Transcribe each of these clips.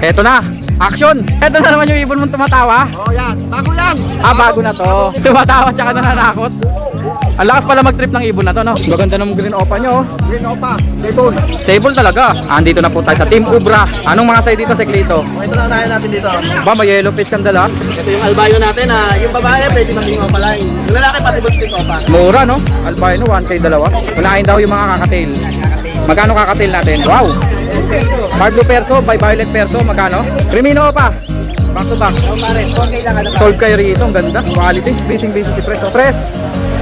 Eto na, action! Eto na naman yung ibon mong tumatawa. Oh, yan. Bago lang. Bago na to. Tumatawa tsaka nananakot. Ang lakas pala mag-trip ng ibon na to, no? Maganda ng green opa nyo, oh. Green opa. Table. Stable talaga. Andito na po tayo sa Team Ubra. Anong mga side dito, Seklito? Ito na unahin natin dito. Ba, may yellow face kang dala. Ito yung albino natin. Yung babae, pwede maging opa line. Yung lalaki, pati busting opa. Mura, no? Albino, 1K dalawa. Unahin daw yung mga kakatail. Magkano kakatail natin? Wow! Pablo Perso by Violet Perso, magkano? Crimino pa. Back to back. Oh, pare. Okay lang. Solve kayo rito, ang ganda. Quality, busy si Pres. Oh, Pres,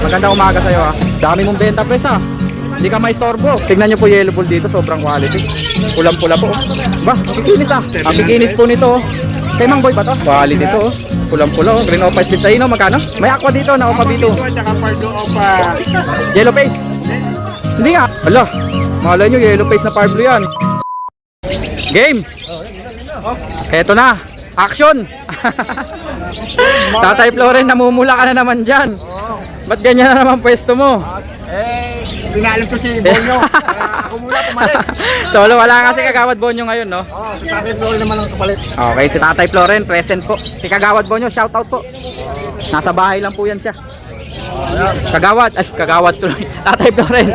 magandang umaga sa'yo, ha. Dami mong benta, Pres, ha. Hindi ka maistorbo. Tignan nyo po yellow ball dito, sobrang quality. Pulang-pula po. Ba, bikinis, ha. Ang bikinis po nito, kay Mang Boy ba to? Quality to, oh. Pulang-pula, oh. Green opa split tayo, no? Magkano? May aqua dito, na opa dito. Tsaka Pardo opa. Yellow face. Hindi nga. Ala, malay nyo, yellow face na Pablo yan. Game. Eto na, action. Tatay Floren, namumula ka na naman dyan. Ba't ganyan na naman pwesto mo? Pinalim ko si Bonyo. Ako muna pumalit. Solo, wala kasi Kagawad Bonyo ngayon, no? Si Tatay Floyd naman ang kapalit. Okay, si Tatay Floren, present po. Si Kagawad Bonyo, shoutout po. Nasa bahay lang po yan siya. Kagawad, Kagawad tuloy. Tatay Floren.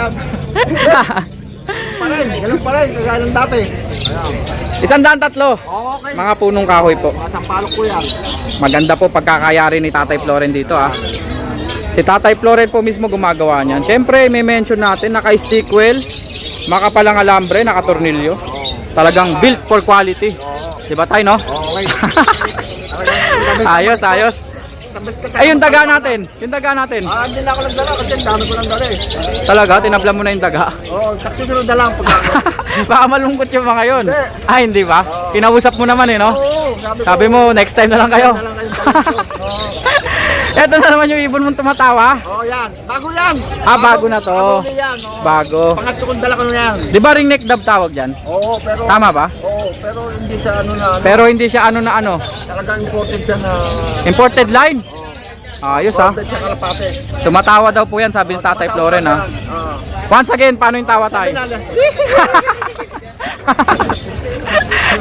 Ganun pa rin. Kagaya ng dati. 103. Okay. Mga punong kahoy po. Mga sampalok ko yan. Maganda po pagkakayari ni Tatay Floren dito, ah. Si Tatay Floren po mismo gumagawa niyan. Siyempre, may mention natin, naka-stick well, makapalang alambre, naka-tornilyo. Talagang built for quality. Diba tayo, no? Okay. Ayos, ayos. Ay, yung daga natin. Yung daga natin. Hindi na ako nagdala kasi ang dami ko lang dala eh. Talaga, tinabla mo na yung daga. Oo, sakto sunod na lang pag Baka malungkot yung mga yun. Ay, hindi ba? Kinausap mo naman eh, no? Oo, Sabi mo, next time na lang kayo. na lang kayong talento. Eto na naman yung ibon mong tumatawa. Oo, yan. Bago yan. Bago na to. Bago yan. Oo. Bago. Pangatlo kong dala ko na yan. Di ba ring neck dove tawag dyan? Oo, pero... Tama ba? Oo, pero hindi siya ano na ano. Pero hindi siya ano na ano. Talagang important siya na... Imported line. Ayos, ha. Important siya kalapate. Tumatawa daw po yan, sabi ni Tatay Floren, ha. Once again, paano yung tawa tayo?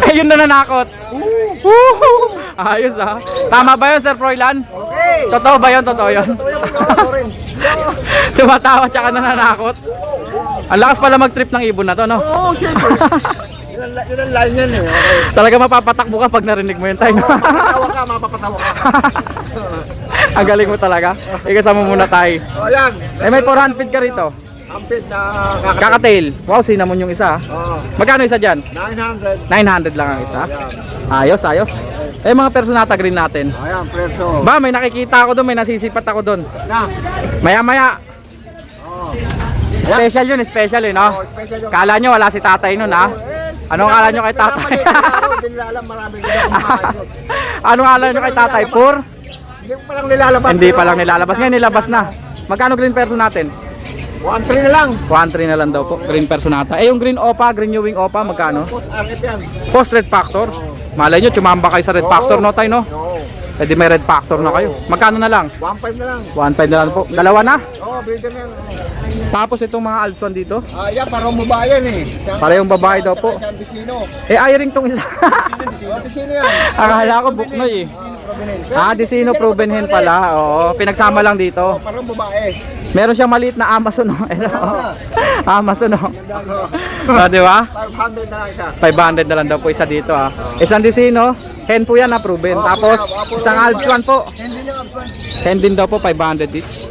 Ayun na nanakot. Ayos, ha. Tama ba yun, Sir Froilan? Okay. Totoo ba yun? Totoo yun. Tumatawa tsaka nananakot. Ang lakas pala mag-trip ng ibon na to, no? Oo, siyempre. Yun ang line yan eh. Okay. Talaga mapapatakbo ka pag narinig mo yun tayo. Mapapatawa ka, mapapatawa ka. Ang galing mo talaga. Ikasama muna tayo. O yan. Eh, may 400 feet ka rito. Ampit na Kakatail. Wow, sinamon yung isa. Oo. Magkano isa dyan? 900. 900 lang ang isa. Ayos, ayos. Eh, mga personata green natin. Ayan, preso. Ba, may nakikita ako doon, may nasisipat ako doon. Na. Maya maya. Oo. Special yun, special eh, no? Special yung... Kala nyo wala si tatay nun, ha? Anong kala nyo kay tatay? Hindi nila alam, marami nila kumakain. Anong kala nyo kay tatay? Pur? Hindi pa lang nilalabas. Hindi pa lang nilalabas. Ngayon nilabas na. Magkano green person natin? 1-3 na lang. 1.3 na lang daw po, green personata. Eh, yung green opa, green new wing opa, magkano? Post arket yan. Post red factor. Malay nyo, tsumamba kayo sa red factor, no tayo, no? Oo. Eh di may red factor na kayo. Magkano na lang? 1.5 na lang. 1.5 na lang po. Dalawa na. Oo, breeder na yan. Tapos itong mga Alpson dito. Yan, parang babae yan eh. Parehong babae daw po. Yan, Dicino. Eh, ayaring tong isa. Dicino yan. Akala ko buknoy eh. Dicino proven hen pala. Oo, pinagsama lang dito. Parang babae. Meron siyang maliit na Amazon, no? Amazon, no? Di ba? 500 na lang siya. 500 na lang daw po isa dito, ah. Isang Dicino, hen po yan, proven. Tapos, isang Alpson po. Hindi niya upfront. Hen din daw po, 500 each.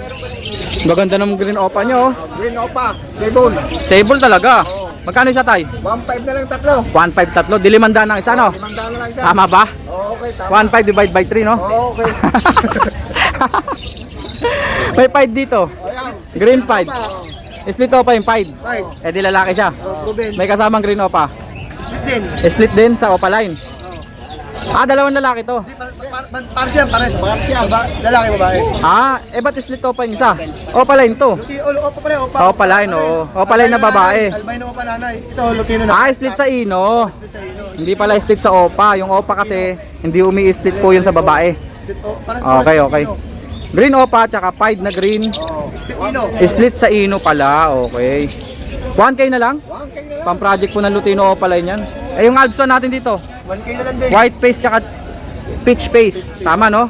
Maganda ng green opa nyo, oh. Green opa. Debon. Stable talaga. Magkano isa tay? 1.5 na lang tatlo. 1.5 tatlo, dilimandaan ang isa, no? 500 na lang siya. Tama ba? Oo, okay, tama. 1.5 divide by 3, no? Oo, okay. May 5 dito. Ayan. Green 5. Split opa yung 5. Right. Eh di lalaki siya. Ruben. May kasamang green opa. Din. Split din sa opa line. Dalawang lalaki to. Parang siya, pares. Lalaki babae. Ba't split opa yung isa? Opa line to. Opa pa rin, opa. Opa line, oo. Opa line na babae. Albino opa nanay. Ito, Lutino na. Split sa ino. Hindi pala split sa opa. Yung opa kasi, hindi umi-split po yun sa babae. Okay, okay. Green opa, tsaka 5 na green. Split sa ino pala, okay. 1K na lang? Pang project po ng Lutino opa line yan. Eh, yung Alpson natin dito. 1K na lang din. White face tsaka peach face. Tama, no?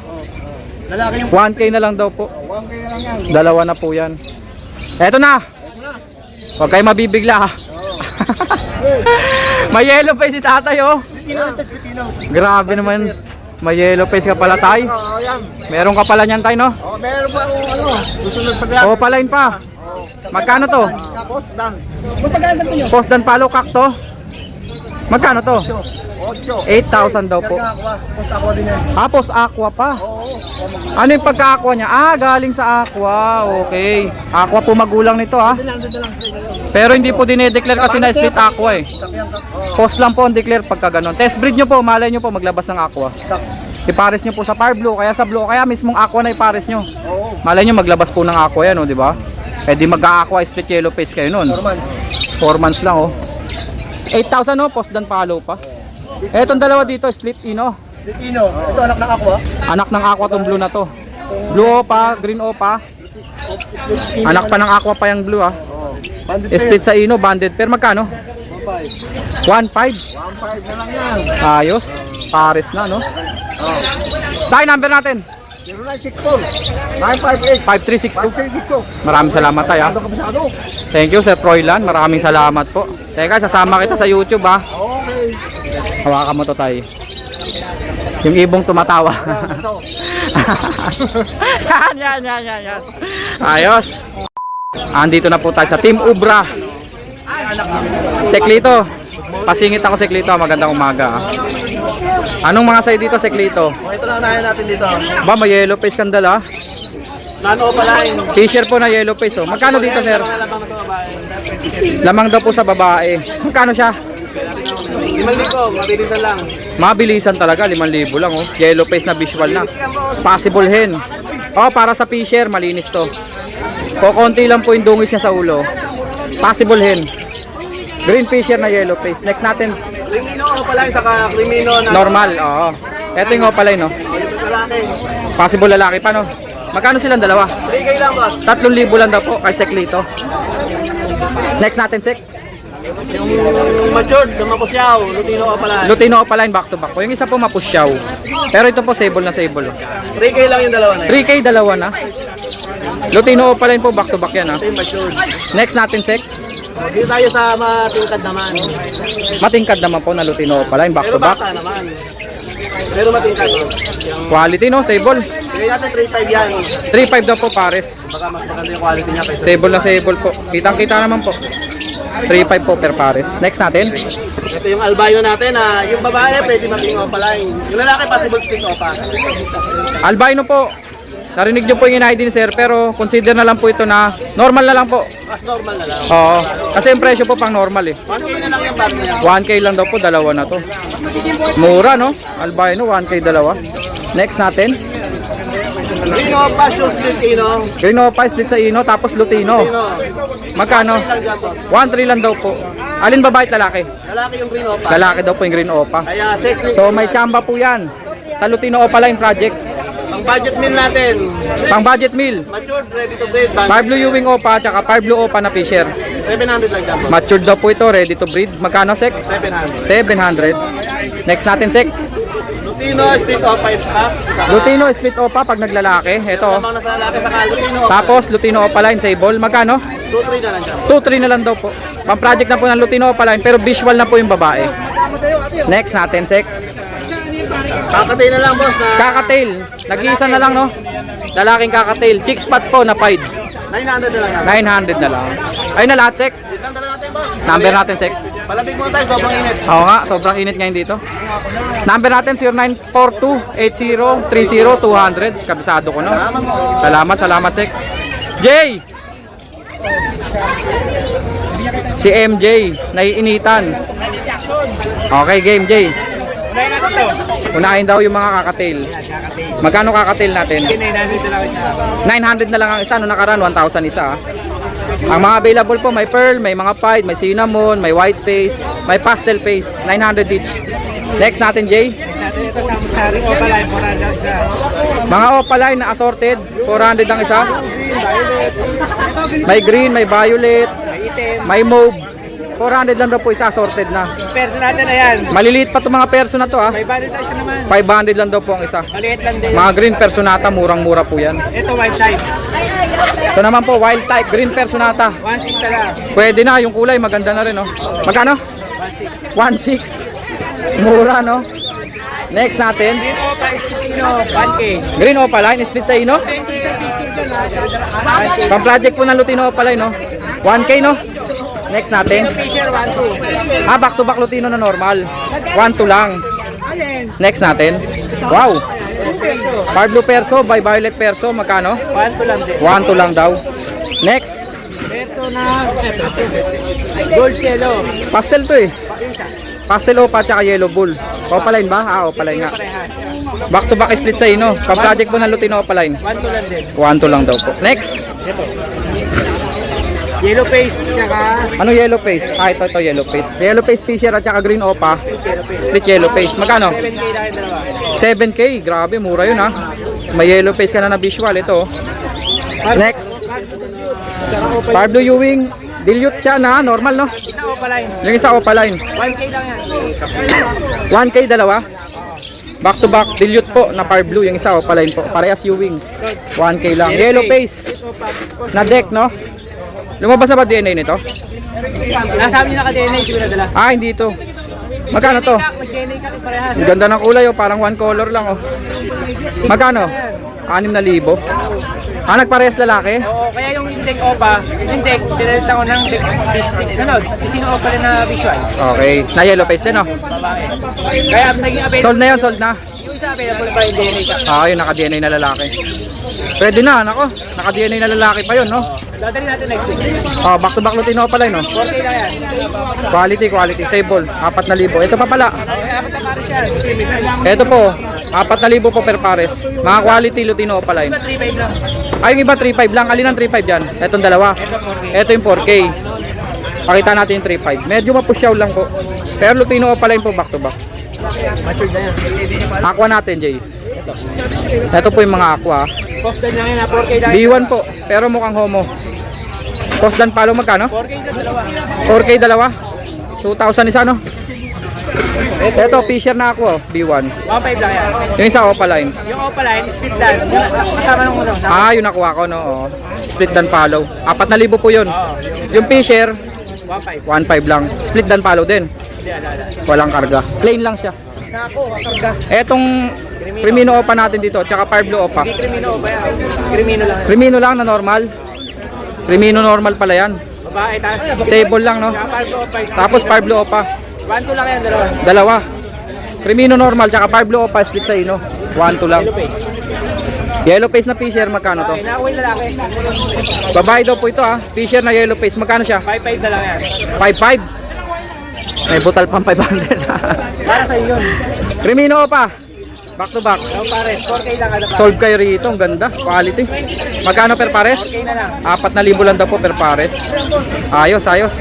Lalaki yung 1K na lang daw po. 1K na lang yan. Dalawa na po yan. Eto na. Huwag kayo mabibigla ha. May yellow face si tatay oh. Grabe naman. May yellow face ka pala tay. Oo, yan. Meron ka pala niyan tay no? Oo, meron pa akong ano, susunod paglaban. Oo palain pa. Magkano to? Post dan. Kung paglaban nyo? Post dan palo kakto. Magkano to? 8. 8,000 daw po. Post ako din yan. Ah, post aqua pa. Oo. Ano yung pagka-aqua niya? Ah, galing sa aqua. Okay. Aqua po magulang nito ha. Pero hindi po dinedeclare kasi na split aqua eh. Post lang po ang declare pagka ganun. Test breed nyo po, malay nyo po maglabas ng aqua. Ipares nyo po sa Fire Blue, kaya sa Blue, kaya mismong aqua na ipares nyo. Oo. Malay nyo maglabas po ng aqua yan, oh, di ba? Eh di mag-aqua split yellow face kayo nun. 4 months lang oh. 8,000 oh, post dan palo pa. Eh itong dalawa dito, split ino. Pilipino. Ito anak ng aqua. Anak ng aqua tong blue na to. Blue opa, green opa. Anak pa ng aqua pa yung blue ah. Bandit Split sa ino, banded pair magkano? 1.5. 1.5 na lang yan. Ayos. Pares na no. Tayo number natin. 0964 958 5362. Maraming salamat tayo. Ano ka masyado? Thank you Sir Froilan. Maraming salamat po. Teka, sasama kita sa YouTube ah. Okay. Hawakan mo to tayo. Yung ibong tumatawa. yan. Ayos. Andito na po tayo sa Team Ubra. Seklito. Pasingit ako Seklito. Magandang umaga. Anong mga sa'yo dito Seklito? Ito lang unahin natin dito. Ba, may yellow face kandal ah. Nano pa line. T-shirt po na yellow face oh. Magkano dito sir? Lamang daw po sa babae. Magkano siya? 5,000, mabilisan lang. Mabilisan talaga, 5,000 lang oh. Yellow face na visual na. Possible hen. Oh, para sa fisher, malinis to. Kokonti lang po yung dungis niya sa ulo. Possible hen. Green fisher na yellow face. Next natin, Crimino pa line, saka Crimino na normal. Oo. Ito yung opalay no. lalaki. Possible lalaki pa no. Magkano silang dalawa? 3K lang boss. 3,000 lang daw po kay Seklito. Next natin Sek. Yung matured, yung mapusyaw, Lutino pa line. Lutino opaline back to back po. Yung isa po mapusyaw. Pero ito po sable na sable. 3K lang yung dalawa na yun. 3K dalawa na. Lutino opaline po back to back yan ha. Yung matured. Next natin Sek. Dito tayo sa matingkad naman. Matingkad naman po na Lutino opaline back Pero to back. bata naman. Pero matingkad. Quality no, sable. Bigay natin 3.5 yan. 3.5 daw po pares. Baka mas maganda yung quality niya kaysa. Sable na sable po. Kitang kita naman po. 3.5 po per pares. Next natin. Ito yung albino natin na yung babae pwede maging opaline. Yung lalaki possible split opa. Albino po. Narinig nyo po yung in-ID ni sir pero consider na lang po ito na normal na lang po. Mas normal na lang. Oo. Kasi yung presyo po pang normal eh. Paano ba na lang yung bag niya? 1K lang daw po, dalawa na to. Mura no? Albino, 1K dalawa. Next natin. Green opa, show split ino. Green Opa, split sa Ino, tapos Lutino. Ino. Magkano? Lang dyan boss. 1.3 lang daw po. Alin babae at lalaki? Lalaki yung green opa. Lalaki daw po yung Green Opa. Kaya sexy. So may tsamba po yan. Sa Lutino Opa Line Project. Ang budget meal natin. Pang budget meal. Matured, ready to breed. 5 Blue Ewing Opa, tsaka 5 Blue Opa na Fisher. 700 lang dyan boss. Matured daw po ito, ready to breed. Magkano sek? 700. 700. Next natin sek. Lutino, split opa yung pack. Lutino split Opa pag naglalaki. Ito. Lamang na sa lalaki sa Lutino. Tapos Lutino Opa Line Sable. Magkano? 2-3 na lang dyan. 2-3 na lang daw po. Pang project na po ng Lutino Opa Line pero visual na po yung babae. Next natin sek. Kakatay na lang boss na Kakatail. Nag-iisa na lang no. Lalaking kakatail. Chick spot po na 5. 900 na lang yan. 900 na lang. Ayun na lahat sek. Dito lang dala natin boss. Number natin sek. Palabig muna tayo, sobrang init. Oo nga, sobrang init ngayon dito. Number natin 0942-8030-200. Kabisado ko no. Salamat sek. Jay! Si MJ, naiinitan. Okay, game Jay. Unahin daw yung mga kakatail. Magkano kakatail natin? 900 na lang ang isa. No nakaraan, 1,000 isa. Ang mga available po, may pearl, may mga pied, may cinnamon, may white face, may pastel face. 900 each. Next natin, Jay. Mga opaline na assorted, 400 ang isa. May green, may violet, may mauve. 400 lang daw po isa, assorted na. Perso natin na yan. Maliliit pa itong mga perso na to, ah. 500 tayo naman. 500 lang daw po ang isa. Maliit lang din. Mga green personata, murang-mura po yan. Ito white type. Ito naman po, wild type, green personata. 1.6 na lang. Pwede na, yung kulay maganda na rin, oh. Magkano? 1.6. Mura, no? Next natin, Green Opa Espino, 1K. green opaline, split sa ino. Pang project po ng Lutino opaline, no? 1K, no? Next natin, Fisher, 1.2. back to back Lutino na normal. 1.2 lang. Next natin, wow. Pablo Perso by Violet Perso, magkano? 1.2 lang din. 1.2 lang daw. Next, Perso na Gold Cielo. pastel to eh. Pastel opa tsaka yellow bull. Opaline ba? Ah, opaline nga. Parehas. Back to back split sa ino. Pang project po ng Lutino opaline. 1.2 lang din. 1.2 lang daw po. Next, Ito. Yellow face, tsaka ano yellow face? Ah, ito yellow face. Yellow face fisher at saka green opa. yellow face. Split yellow face. Magkano? 7K lang yung dalawa. 7K. Grabe, mura yun ha. May yellow face ka na na visual. Ito. Next, Tsaka Opa. Pablo Ewing. Dilute siya na. Normal, no? Isa Opa line. Yung isa opaline. 1K lang yan. 1K dalawa. Back to back. Dilute po na Pablo. Yung isa opaline po. Parehas Ewing. 1K lang. Yellow face. Opa. Na deck, no? Lumabas na ba DNA nito? Nasabi niyo naka-DNA, hindi ko nadala. Ah, hindi ito. Magkano to? Mag-DNA ka parehas. Ang ganda ng kulay, oh. Parang one color lang, oh. Magkano? 6,000. Ah, nagparehas lalaki? Oo, kaya yung Indek Opa, Indek, pinalitan ko ng ising Opa rin na visual. Okay. Na yellow face din, oh. Babae. Kaya naging available. Sold na yun, sold na. Yung isa available pa yung DNA ka. Ah, yun, naka-DNA na lalaki. Pwede na, nako. Naka-DNA na lalaki pa yun, no? Dadali natin next week. Oh, back to back Lutino pala, no? 4K lang yan. Quality. Sable. 4,000. Ito pa pala. Okay, apat na pares yan. Ito po. 4,000 po per pares. Mga quality Lutino pala yun. 3.5 lang. Ay, yung iba 3,500 lang. Alin ang 3,500 yan? Itong dalawa. Ito yung 4K. Pakita natin yung 3,500. Medyo mapusyaw lang po. Pero Lutino pala yun po back to back. Matured na yan. Aqua natin, Jay. Ito po yung mga aqua. Posted lang yan, 4K lang. B1 po, pero mukhang homo. Cost dan palo magkano? 4K lang dalawa. 4K dalawa. 2,000 isa, no? Ito, Fisher na ako, B1. 1.5 lang yan. Yung isa opaline. Yung Opa line, split dan. Kasama nung uno. Ah, yung nakuha ko, no? Oo. Split dan palo. 4,000 po yun. Oo. Yung Fisher, 1.5. 1,500 lang. Split dan palo din. Hindi, ala. Walang karga. Plain lang siya. Nako, kakarga. Etong Crimino Opa natin dito, tsaka Parblo Opa. Hindi Crimino Opa yan. Crimino lang yan. Crimino lang na normal. Crimino normal pala yan. Babae, taas. Sable lang, no? Tsaka Parblo Opa. Tapos Parblo Opa. 1.2 lang yan, dalawa. Dalawa. Crimino normal, tsaka Parblo Opa, split sa ino. 1,2 lang. Yellow face. Yellow face na Fisher, magkano to? Okay, nakuha yung lalaki. Babae daw po ito, ah. Fisher na yellow face, magkano siya? 5.5 na lang yan. 5,500. May butal pang 500. Para sa yun. Crimino Opa. Back to back. Yung pares, 4K lang kada pares. Solve kayo rito, ang ganda. Quality. Magkano per pares? 4K na lang. 4,000 lang daw po per pares. Ayos. Tapos,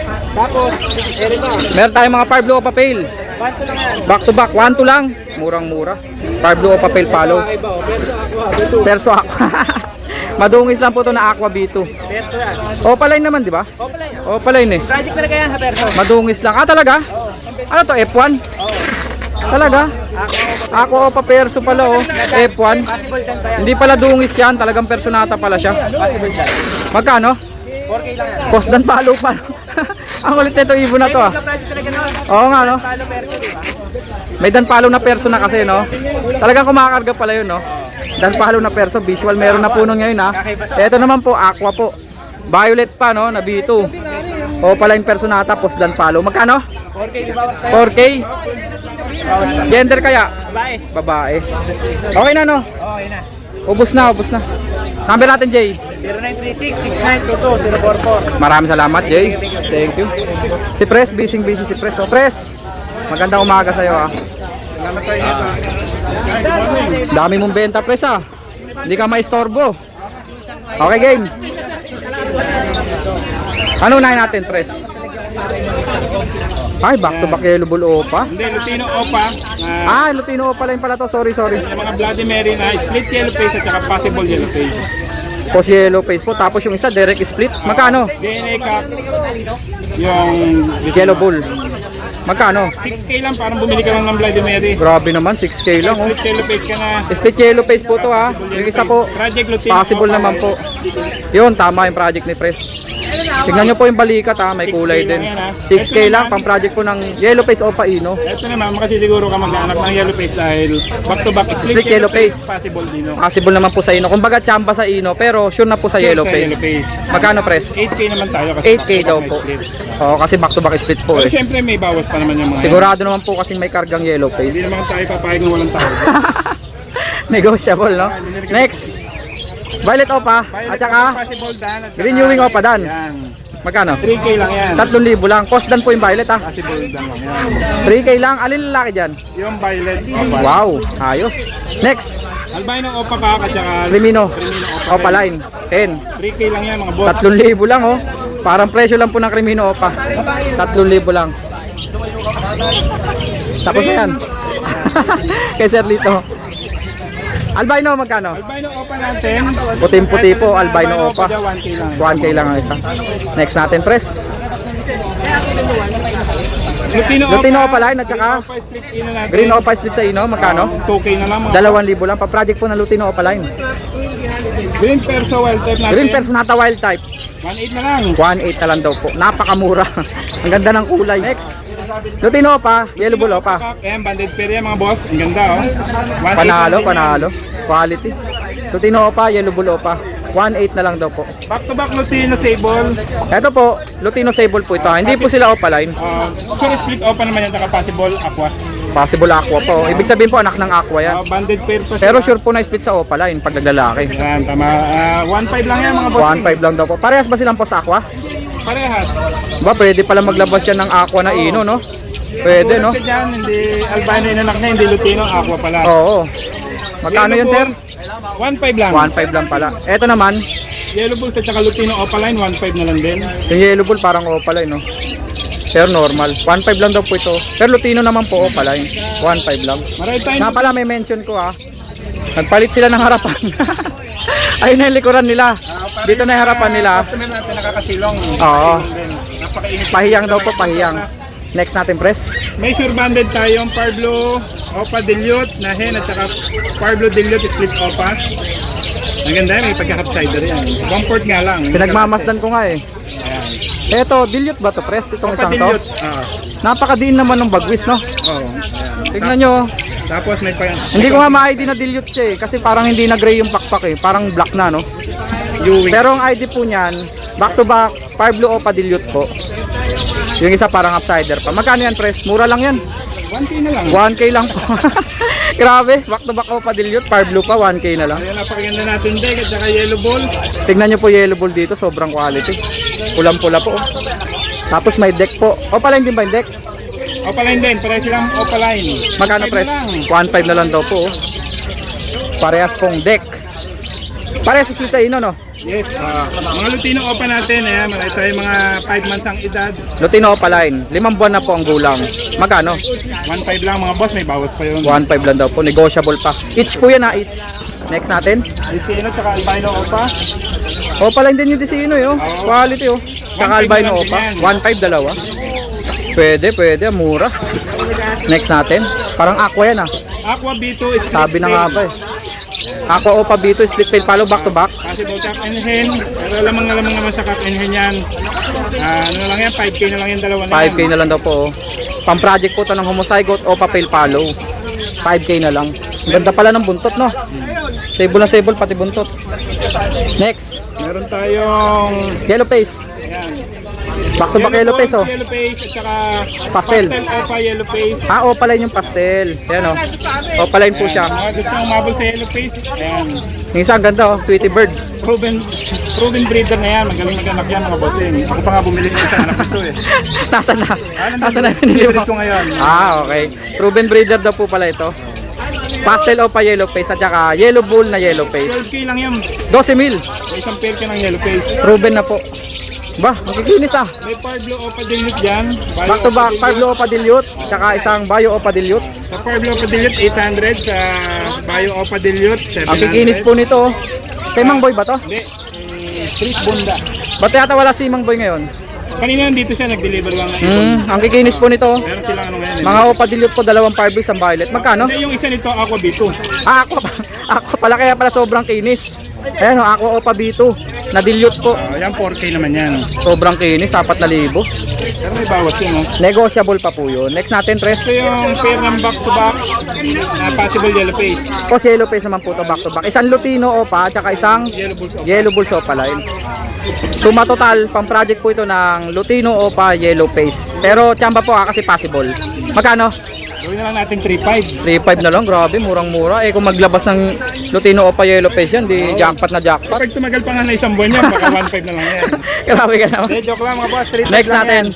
eri pa. Meron tayong mga Parblo Opa Pale. 1.2 lang yan. Back to back, 1,2 lang. Murang-mura. Parblo Opa Pale Palo. Mga iba, Verso Aqua, B2. Perso Aqua. Madungis lang po to na Aqua B2. Verso yan. Opaline naman, di ba? Opa lang yan. Opaline eh. Project talaga yan sa Verso. Madungis lang. Ah, talaga? Ano to, F1? Talaga? Aqua Opa Perso pala, oh. F1. Possible dan pa yan. Hindi pala dungis yan. Talagang personata pala siya. Possible dan. Magkano? 4K lang yan. Cost dan palo pa. Ang ulit nito ibon na to, ah. Project talaga na. Oo nga, no? Palo Verso, di ba? May danpalo na perso na kasi, no? Talagang kumakarga pala yun, no? Danpalo na perso, visual. Meron na po nun ngayon, ha? Ito naman po, aqua po. Violet pa, no? Na B2. O pala yung personata, post danpalo. Magkano? 4K, di ba? 4K? Gender kaya? Babae. Babae. Okay na, no? Okay na. Ubus na. Number natin, Jay. 0936-6922-044. Maraming salamat, Jay. Thank you. Si Pres, busy si Pres. O, Pres, magandang umaga sa'yo, ha? Dami mong benta, Pres, ha? Hindi ka maistorbo. Okay, game. Ano unahin natin, Pres? Ay, back to back yellow bull Opa. Hindi, Lutino Opa na Lutino Opa lang pala to. Sorry. mga Bloody Mary na split yellow face at saka possible yellow face. Post yellow face po. Tapos yung isa, direct split. Magkano? DNA cup, Yung Yellow Bull. Magkano? 6K lang, parang bumili ka lang ng Bloody Mary. Grabe naman, 6K lang oh. Split yellow face ka na. Split yellow face po to ha. Yung isa po, Project Lutino. possible naman po. Yun, tama yung project ni Pres. Tingnan nyo po yung balikat ha, may kulay din. 6K lang, pang project po ng yellow face Opa Ino. Ito naman, kasi siguro ka maghanap ng yellow face dahil back to back Split yellow face. possible din. No? Possible naman po sa Ino. Kumbaga chamba sa Ino, pero sure na po sa yellow face. Magkano Pres? 8K naman tayo kasi 8K daw po. Oo, kasi back to back split po Pero eh. syempre may bawas pa naman yung mga Sigurado naman po kasing may kargang yellow Hindi face. naman tayo papayag na walang tao. Negotiable, no? Next. Violet Opa, at saka Possible dan at Green Ewing Opa Dan. yan. Magkano? 3K lang yan. 3,000 lang. Cost dan po yung Violet ha. Possible dan lang yan. 3K lang. Alin lalaki dyan? Yung violet opa. Wow, ayos. Next, Albino opa ka at saka Crimino. Crimino Opa line. 10. 3K lang yan mga boss. 3,000 lang oh. Parang presyo lang po ng Crimino Opa. 3,000 lang. Tapos na yan. Kay Sir Lito. Albino magkano? Albino opa natin. Puting-puti po, albino opa. dyan, 1K lang. 1K lang ang isa. Next natin, Pres. Lutino Opa line at saka Opa split ino natin. Green Opa split sa Ino. Magkano? 2K na lang mga 2,000 lang. Pa-project po ng Lutino Opa line. Green Perso wild type natin. Green Pers Nata Wild type. 1.8 na lang. 1.8 na lang daw po. Napakamura. Ang ganda ng kulay. Next. Lutino Opa, Yellow Bull Opa. Ayan, banded pair yan mga boss. Ang ganda oh. 1.8 Panalo, lang din panalo. Quality. Lutino Opa, Yellow Bull Opa. 1.8 na lang daw po. yan. Back to back Lutino Sable. Ito po, Lutino Sable po ito. Hindi po sila Opa line. Sorry, split opa naman yan. Saka possible aqua. Possible aqua po. Ibig sabihin po anak ng aqua yan. Banded pair po Pero sila. sure po na split sa Opa line pag naglalaki. Yan, tama. 1.5 lang yan mga boss. 1.5 lang daw po. Parehas ba silang po sa aqua? Parehas. Ba, pwede pala maglabas yan ng aqua na Ino, no? Pwede, no? Kasi dyan, hindi albino yung anak niya, hindi Lutino, aqua pala. Oo. Magkano yun, sir? 1.5 lang. 1.5 lang pala. Ito naman, Yellow Bulls at saka Lutino Opaline, 1.5 na lang din. yung Yellow Bull parang Opa line, no? Pero normal. 1.5 lang daw po ito. Pero Lutino naman po Opa line. 1.5 lang. Marami tayo. Nga pala, may mention ko ha. Nagpalit sila ng harapan. Ayun na yung likuran nila. Dito na yung harapan nila. Customer natin nakakasilong. Oo. Napakainit. Pahiyang daw po, pahiyang. Next natin, Pres. May sure banded tayong Parblo Opa Dilute na hen at saka Parblo Dilute split Opa. Ang ganda, may pagka-capsider yan. Comfort nga lang. Pinagmamasdan ko nga eh. Eto, dilute ba to, Pres? Itong Opa isang to? Dilute. Napakadiin naman ng bagwis, no? Oo. Tignan nyo. Tapos may pa Hindi ko nga ma-ID na dilute siya eh. Kasi parang hindi na gray yung pakpak eh. Parang black na, no? Ewing. Pero ang ID po niyan, back to back, Parblo Opa dilute po. Yung isa parang upsider pa. Magkano yan, Pres? Mura lang yan. 1K na lang. 1K lang po. Grabe, back to back Opa dilute, Parblo pa, 1K na lang. Ayan, napakaganda natin deck at saka Yellow Ball. Tignan nyo po Yellow Bull dito, sobrang quality. Pulang-pula po. Tapos may deck po. Opaline din ba yung deck? Opaline din, pareho silang Opaline. Magkano, 1.5 Pres? na lang. 1.5 na lang daw po. Parehas pong deck. Parehas split sa Ino, no? Yes, mga Lutino Opa natin, ayan, marami tayo mga 5 months ang edad. Lutino Opaline. 5 buwan na po ang gulang. Magkano? 1.5 lang mga boss, may bawas pa yun. 1.5 lang daw po. Negotiable pa. Each po yan ha, each. Next natin. Lutino tsaka Albino Opa. Opaline din yung Disino eh, oh. Quality oh. Saka 1.5 albino lang Opa. din yan. 1.5 dalawa. Pwede, pwede. Mura. Next natin. Parang aqua yan ah. Aqua B2 split Sabi na tail. nga ba eh. Aqua Opa B2 split tail follow back to back. Kasi daw cap and hen, pero lamang na lamang naman sa cap and hen yan. Ano na lang yan, 5K na lang yung dalawa na 5K na lang daw po oh. Pang project po ito ng homozygote Opa Pale Follow. 5K na lang. Ang ganda pala ng buntot no. Sable na sable pati buntot. Next. Meron tayong, Yellow face. ayan. Back to back yellow face oh. Yellow face at saka Pastel. Opa Yellow face. Ah, Opaline yung pastel. Yan oh. Opaline po siya. Mga gusto mong mabul sa Yellow face, ayan. Yung isa ang ganda oh. Tweety bird. Proven breeder na yan, magaling mag-anak yan mga bossing. Ako pa nga bumili ng isang anak ito eh. Nasaan na? Nandun, Nasaan na pinili mo? favorite ko ngayon. Ah, okay. Proven breeder daw po pala ito. Pastel Opa yellow face at saka Yellow Bull na yellow face. 12K lang yan. 12,000. May isang pair ka ng Yellow face. Proven na po. Ba, makikinis ah. May Parblo Opa Dilute dyan. Bio Back to back, Opa Parblo Opa dilute, saka isang Bio Opa dilute. Sa Parblo Opa Dilute 800, sa Bio Opa Dilute 700. Ang kikinis po nito. Kay Mang Boy ba to? Hindi, Street Bunda. Ba't yata wala si Mang Boy ngayon? Kanina nandito siya, nag-deliver lang. Ang kikinis po nito. Meron silang ano ngayon. Mga Opa Dilute po, dalawang Parblue, isang Violet. Magkano? Hindi, yung isa nito, Aqua B2. Ako pala, kaya pala sobrang kinis. Ayan, Aqua Opa B2 na dilute po. Yan, 4K naman yan. Sobrang kinis, 4,000. Pero may bawat yun, no? Negotiable pa po yun. Next natin, Tres. Ito yung pair ng back-to-back na possible yellow face. O, yellow face naman po to, back to back. Isang Lutino Opa, tsaka isang Yellow balls of Yellow Bulls Opa line. Suma total, pang project po ito ng Lutino Opa Yellow Face. Pero tsamba po kasi possible. Magkano? Gawin na lang natin 3.5. 3.5 na lang, grabe, murang-mura. Eh kung maglabas ng Lutino Opa Yellow Face yan, di jackpot na jackpot. Kapag tumagal pa nga na isang buwan yan, baka 1.5 na lang yan. Grabe ka naman. Eh, joke lang mga boss. 3.5 Next lang natin. yan.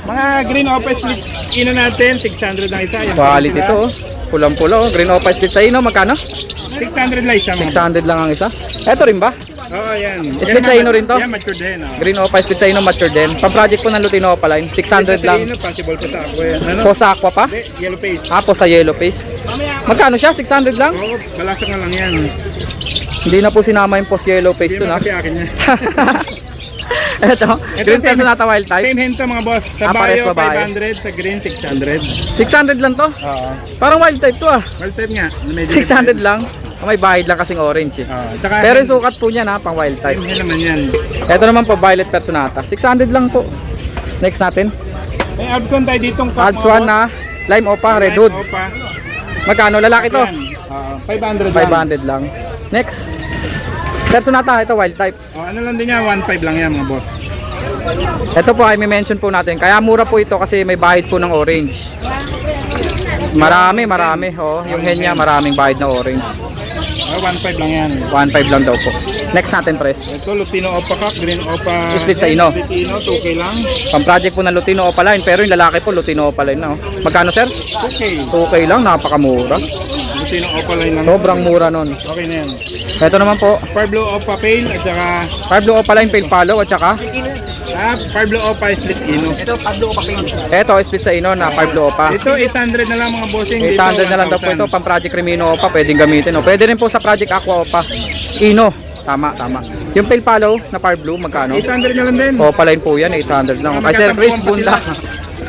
Mga green opal split ino natin, 600 lang isa. Yan, Quality to, oh. Pulang-pula, oh. Green Opa Split sa ino, magkano? 600 lang isa mga. 600 lang ang isa. Eto rin ba? Oo, yan. Split sa ino rin to? Yan, mature din. Oh. Green Opa Split sa ino, mature din. Pang project po ng Lutino Opa line, 600 lang. Ino, possible po sa ako yan. Ano? Po sa aqua pa? Hindi, yellow face. Po sa Yellow Face. Magkano siya? 600 lang? Oo, balasok na lang yan. Hindi na po sinama yung post Yellow Face Hindi to na. naman kasi akin yan. Ito, Green same- Personata Wild type. Same hand to mga boss. Sa pares bio, babae. 500. Sa green, 600. 600 lang to. Oo. Parang wild type to ah. Well type nga. Medyo 600 lang. May bahid lang kasing orange eh. Tsaka, Pero yung sukat po niya na pang wild type. same hand naman yan. Ito naman po Violet Personata. 600 lang po. Next natin. May Abcon tayo ditong cup, Adds one na Lime Opa Red Hood. Opa. Magkano? Lalaki to? Yan. 500 lang. 500 lang. Next. Personata, ito wild type. Ano lang din yan, 1.5 lang yan mga boss. Ito po ay may mention po natin. Kaya mura po ito kasi may bahid po ng orange. Marami. Oh, yung hen niya maraming bahid na orange. 1.5 lang yan. 1.5 lang daw po. Next natin, Pres. Ito, Lutino Opa Cup, Green Opa. Split sa ino. Split ino, 2K lang. Pang project po ng Lutino Opa line. Pero yung lalaki po, Lutino Opa line na. Oh. Magkano, sir? 2K. 2K lang, napakamura. Lutino Opa line lang. Sobrang mura nun. Okay na yan. Ito naman po, Parblo Opa Pale at saka Parblo Opa line, pale follow at saka Parblo Opa Split ino. ito, split sa ino na Parblo Opa. Ito, 800 na lang mga bossing. 800 na lang daw po ito, pang Project Remino Opa, pwedeng gamitin. Oh. Pwede rin po sa Project Aqua Opa. Ino, tama. Yung pale follow na Parblo, magkano? 800 na lang din. Opa line po yan, 800 lang. Ay, Sir Chris, bunda.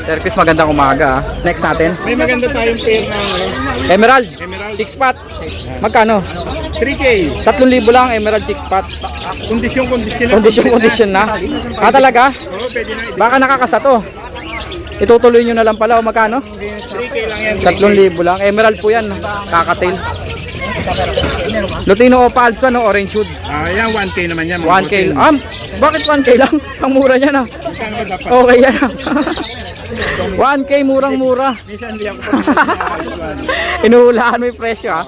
Sir Chris, magandang umaga. Next natin. May maganda tayong pair na Emerald, Emerald. 6 pot. Magkano? 3K. 3,000 lang, Emerald 6 pot. Condition na. Talaga? Oo, pwede na. Baka nakakasa to. Itutuloy nyo na lang pala. O magkano? 3K lang yan. 3,000 lang. Emerald po yan. Kakatail. Lutino Opa Alpha, no? Orange hood. Yan, 1K naman yan. 1K. Bakit 1K lang? Ang mura niya na. Saan ba dapat? Okay yan. 1K, murang-mura. Minsan hindi ako Inuhulaan mo yung presyo ha.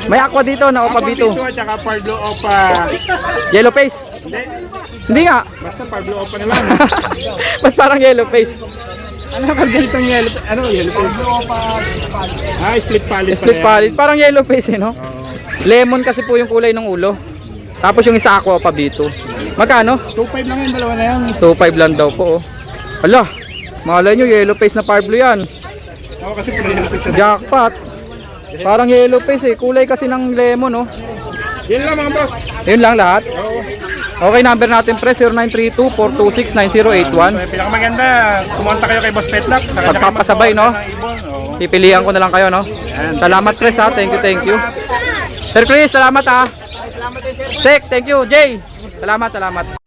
May aqua dito na Opa B2. at saka Parblo Opa. Yellow face. Hindi nga. Basta Parblo Opa na lang. Mas parang yellow face. Ano pag ganitong yellow? Ano yellow? Parblo Opa. Split palette. Split palette. Parang yellow face eh no? Lemon kasi po yung kulay ng ulo. Tapos yung isa aqua Opa B2. Magkano? 2.5 lang yung dalawa na yan. 2.5 lang daw po oh. Hala. Malay nyo yellow face na Parblo yan. Oo, kasi puro yellow face. Jackpot. Parang yellow face eh. Kulay kasi ng lemon oh. Yan lang mga boss. Yun lang lahat. Oo. Okay, number natin pre 0932-426-9081. So, pinakamaganda, kumonta kayo kay Boss Petlock. Pagpapasabay, no? Pipilihan ko na lang kayo, no? Salamat Chris ha, thank you. Sir Chris, salamat ha. Sek, thank you. Jay, salamat.